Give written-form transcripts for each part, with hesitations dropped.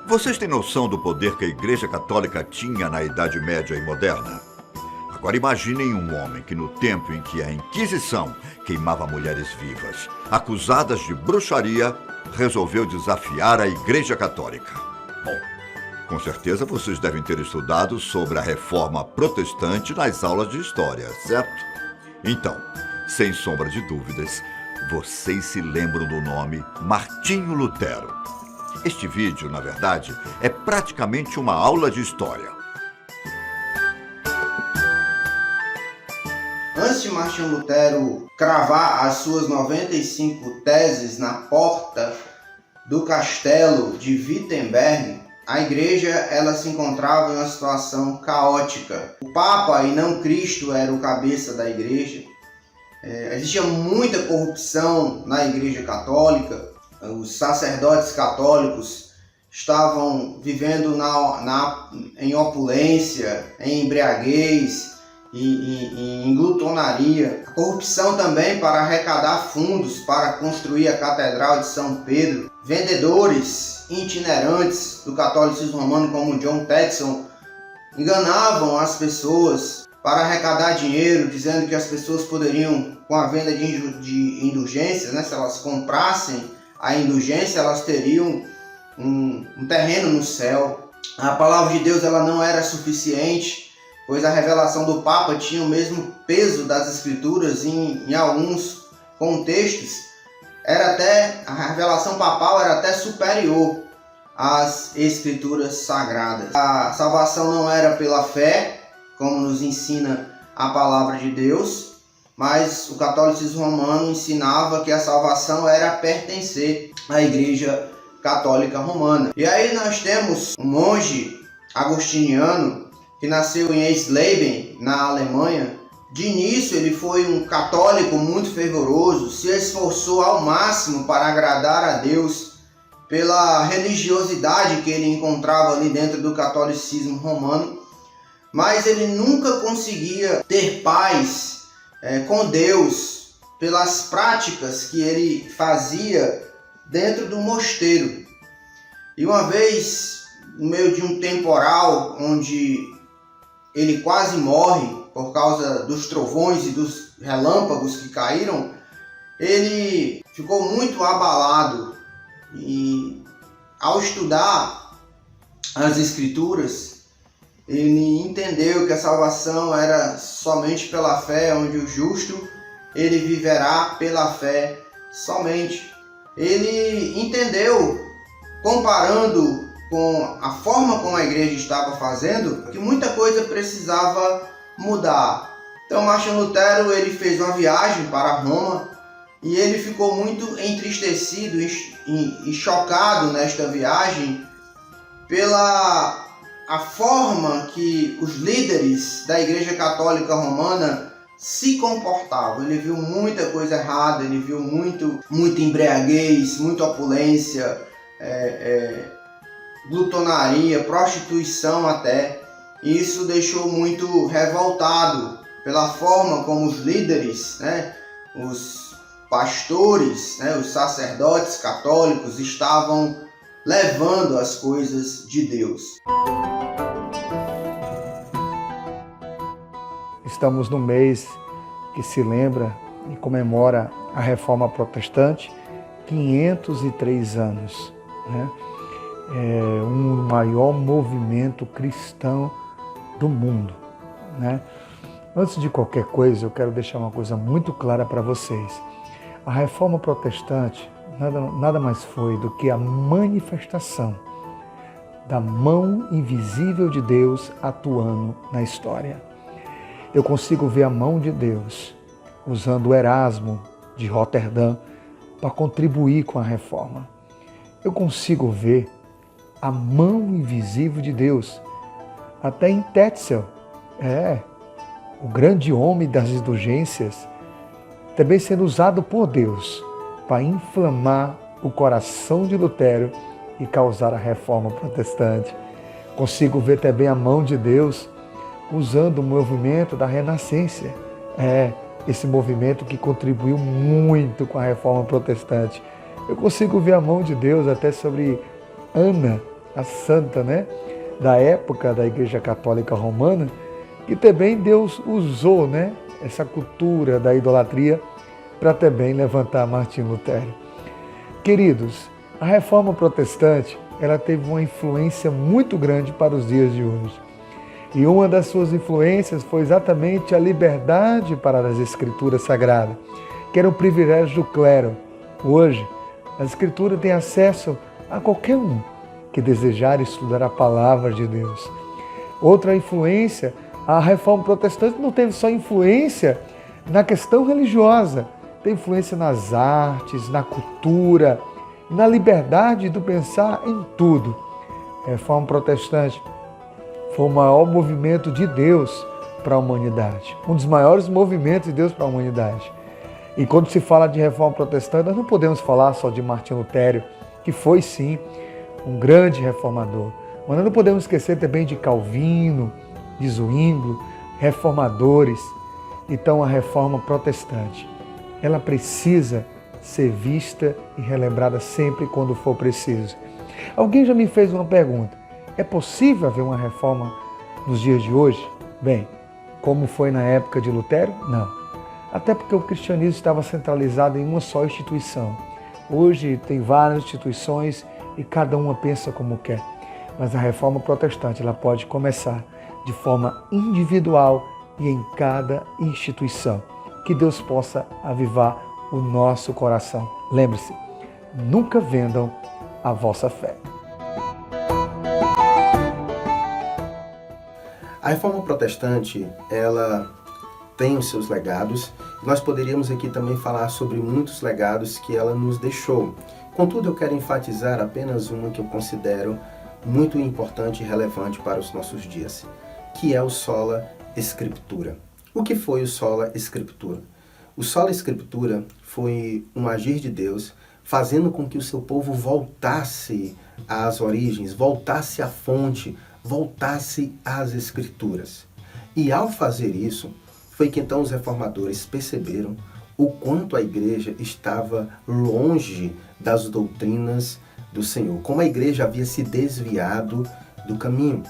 Vocês têm noção do poder que a Igreja Católica tinha na Idade Média e Moderna? Agora imaginem um homem que no tempo em que a Inquisição queimava mulheres vivas, acusadas de bruxaria, resolveu desafiar a Igreja Católica. Bom, com certeza vocês devem ter estudado sobre a Reforma Protestante nas aulas de História, certo? Então, sem sombra de dúvidas, vocês se lembram do nome Martinho Lutero. Este vídeo, na verdade, é praticamente uma aula de história. Antes de Martinho Lutero cravar as suas 95 teses na porta do castelo de Wittenberg, a igreja ela se encontrava em uma situação caótica. O Papa e não Cristo era o cabeça da igreja. Existia muita corrupção na igreja católica. Os sacerdotes católicos estavam vivendo em opulência, em embriaguez, em glutonaria. A corrupção também para arrecadar fundos para construir a Catedral de São Pedro. Vendedores itinerantes do catolicismo romano, como John Texon, enganavam as pessoas para arrecadar dinheiro, dizendo que as pessoas poderiam, com a venda de indulgências, se elas comprassem a indulgência, elas teriam um terreno no céu. A palavra de Deus ela não era suficiente, pois a revelação do Papa tinha o mesmo peso das Escrituras em alguns contextos. A revelação papal era até superior às Escrituras sagradas. A salvação não era pela fé, como nos ensina a palavra de Deus, mas o catolicismo romano ensinava que a salvação era pertencer à Igreja Católica Romana. E aí nós temos um monge agostiniano que nasceu em Eisleben, na Alemanha. De início ele foi um católico muito fervoroso, se esforçou ao máximo para agradar a Deus pela religiosidade que ele encontrava ali dentro do catolicismo romano, mas ele nunca conseguia ter paz com Deus pelas práticas que ele fazia dentro do mosteiro. E uma vez, no meio de um temporal onde ele quase morre por causa dos trovões e dos relâmpagos que caíram, ele ficou muito abalado e, ao estudar as Escrituras, ele entendeu que a salvação era somente pela fé, onde o justo ele viverá pela fé somente. Ele entendeu, comparando com a forma como a igreja estava fazendo, que muita coisa precisava mudar. Então Martinho Lutero ele fez uma viagem para Roma e ele ficou muito entristecido e chocado nesta viagem pela a forma que os líderes da Igreja Católica Romana se comportavam. Ele viu muita coisa errada, ele viu muita embriaguez, muita opulência, glutonaria, prostituição até. Isso deixou muito revoltado pela forma como os líderes, os pastores, os sacerdotes católicos estavam levando as coisas de Deus. Estamos no mês que se lembra e comemora a Reforma Protestante, 503 anos. É um maior movimento cristão do mundo. Antes de qualquer coisa, eu quero deixar uma coisa muito clara para vocês. A Reforma Protestante nada mais foi do que a manifestação da mão invisível de Deus atuando na história. Eu consigo ver a mão de Deus usando o Erasmo de Roterdã para contribuir com a reforma. Eu consigo ver a mão invisível de Deus até em Tetzel, o grande homem das indulgências, também sendo usado por Deus para inflamar o coração de Lutero e causar a reforma protestante. Consigo ver também a mão de Deus usando o movimento da Renascença. Esse movimento que contribuiu muito com a reforma protestante. Eu consigo ver a mão de Deus até sobre Ana, a santa, né, da época da Igreja Católica Romana, que também Deus usou, né, essa cultura da idolatria para também levantar Martinho Lutero. Queridos, a Reforma Protestante, ela teve uma influência muito grande para os dias de hoje. E uma das suas influências foi exatamente a liberdade para as Escrituras Sagradas, que era um privilégio do clero. Hoje, a Escritura tem acesso a qualquer um que desejar estudar a palavra de Deus. Outra influência, a Reforma Protestante não teve só influência na questão religiosa, tem influência nas artes, na cultura, na liberdade do pensar em tudo. A Reforma Protestante foi o maior movimento de Deus para a humanidade, um dos maiores movimentos de Deus para a humanidade. E quando se fala de Reforma Protestante, nós não podemos falar só de Martinho Lutero, que foi sim um grande reformador, mas nós não podemos esquecer também de Calvino, de Zwinglio, reformadores. Então a Reforma Protestante, ela precisa ser vista e relembrada sempre quando for preciso. Alguém já me fez uma pergunta: é possível haver uma reforma nos dias de hoje? Bem, como foi na época de Lutero? Não. Até porque o cristianismo estava centralizado em uma só instituição. Hoje tem várias instituições e cada uma pensa como quer. Mas a Reforma Protestante, ela pode começar de forma individual e em cada instituição. Que Deus possa avivar o nosso coração. Lembre-se, nunca vendam a vossa fé. A Reforma Protestante, ela tem os seus legados. Nós poderíamos aqui também falar sobre muitos legados que ela nos deixou. Contudo, eu quero enfatizar apenas uma que eu considero muito importante e relevante para os nossos dias, que é o Sola Scriptura. O que foi o Sola Scriptura? O Sola Scriptura foi um agir de Deus fazendo com que o seu povo voltasse às origens, voltasse à fonte, voltasse às Escrituras. E ao fazer isso, foi que então os reformadores perceberam o quanto a igreja estava longe das doutrinas do Senhor, como a igreja havia se desviado do caminho.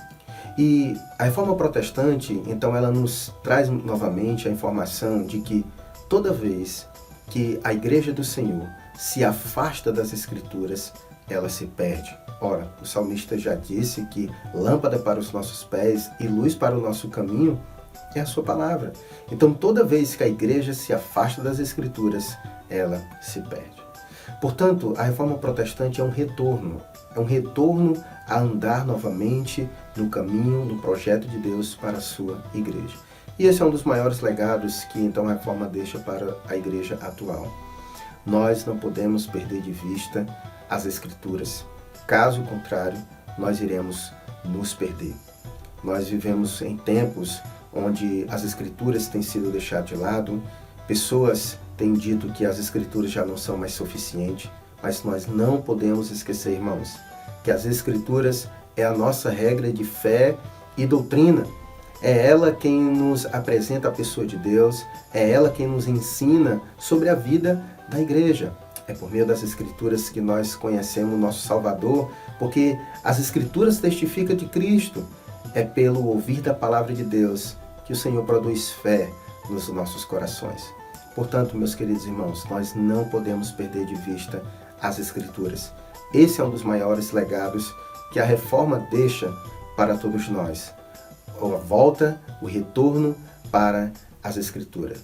E a Reforma Protestante, então, ela nos traz novamente a informação de que toda vez que a igreja do Senhor se afasta das Escrituras, ela se perde. Ora, o salmista já disse que lâmpada para os nossos pés e luz para o nosso caminho é a sua palavra. Então, toda vez que a igreja se afasta das Escrituras, ela se perde. Portanto, a Reforma Protestante é um retorno a andar novamente no caminho, no projeto de Deus para a sua igreja. E esse é um dos maiores legados que então a Reforma deixa para a igreja atual. Nós não podemos perder de vista as Escrituras. Caso contrário, nós iremos nos perder. Nós vivemos em tempos onde as Escrituras têm sido deixadas de lado, pessoas têm dito que as Escrituras já não são mais suficientes, mas nós não podemos esquecer, irmãos, que as Escrituras é a nossa regra de fé e doutrina. É ela quem nos apresenta a pessoa de Deus, é ela quem nos ensina sobre a vida da igreja. É por meio das Escrituras que nós conhecemos o nosso Salvador, porque as Escrituras testificam de Cristo. É pelo ouvir da palavra de Deus que o Senhor produz fé nos nossos corações. Portanto, meus queridos irmãos, nós não podemos perder de vista as Escrituras. Esse é um dos maiores legados que a Reforma deixa para todos nós. A volta, o retorno para as Escrituras.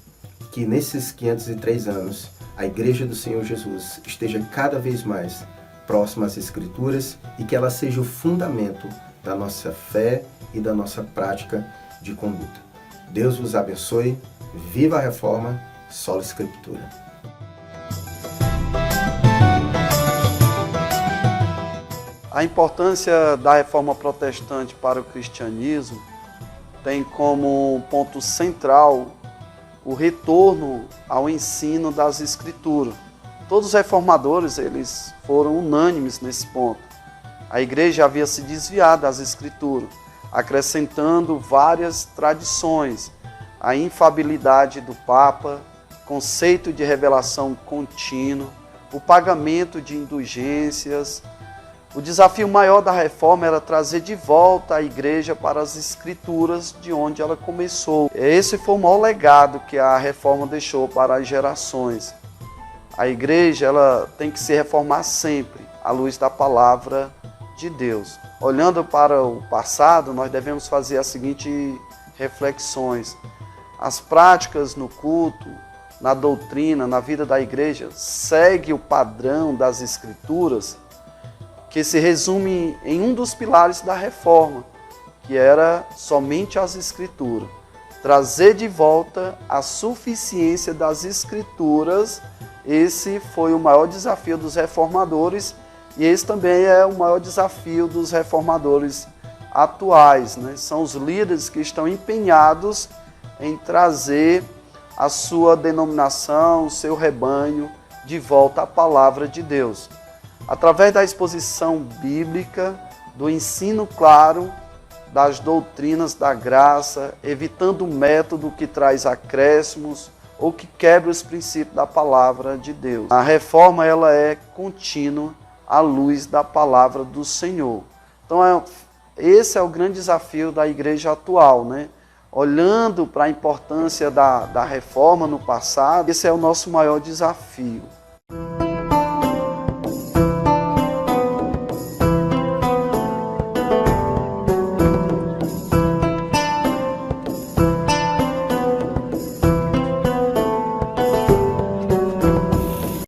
Que nesses 503 anos, a Igreja do Senhor Jesus esteja cada vez mais próxima às Escrituras e que ela seja o fundamento da nossa fé e da nossa prática de conduta. Deus vos abençoe. Viva a Reforma, Sola Scriptura. A importância da Reforma Protestante para o cristianismo tem como ponto central o retorno ao ensino das Escrituras. Todos os reformadores eles foram unânimes nesse ponto. A igreja havia se desviado das Escrituras, acrescentando várias tradições, a infabilidade do Papa, conceito de revelação contínua, o pagamento de indulgências, O desafio maior da reforma era trazer de volta a igreja para as escrituras de onde ela começou. Esse foi o maior legado que a reforma deixou para as gerações. A igreja ela tem que se reformar sempre, à luz da palavra de Deus. Olhando para o passado, nós devemos fazer as seguintes reflexões. As práticas no culto, na doutrina, na vida da igreja, segue o padrão das escrituras, que se resume em um dos pilares da reforma, que era somente as escrituras. Trazer de volta a suficiência das escrituras, esse foi o maior desafio dos reformadores e esse também é o maior desafio dos reformadores atuais, né? São os líderes que estão empenhados em trazer a sua denominação, o seu rebanho, de volta à palavra de Deus. Através da exposição bíblica, do ensino claro, das doutrinas da graça, evitando o método que traz acréscimos ou que quebra os princípios da palavra de Deus. A reforma ela é contínua à luz da palavra do Senhor. Então, esse é o grande desafio da igreja atual, né? Olhando para a importância da reforma no passado, esse é o nosso maior desafio.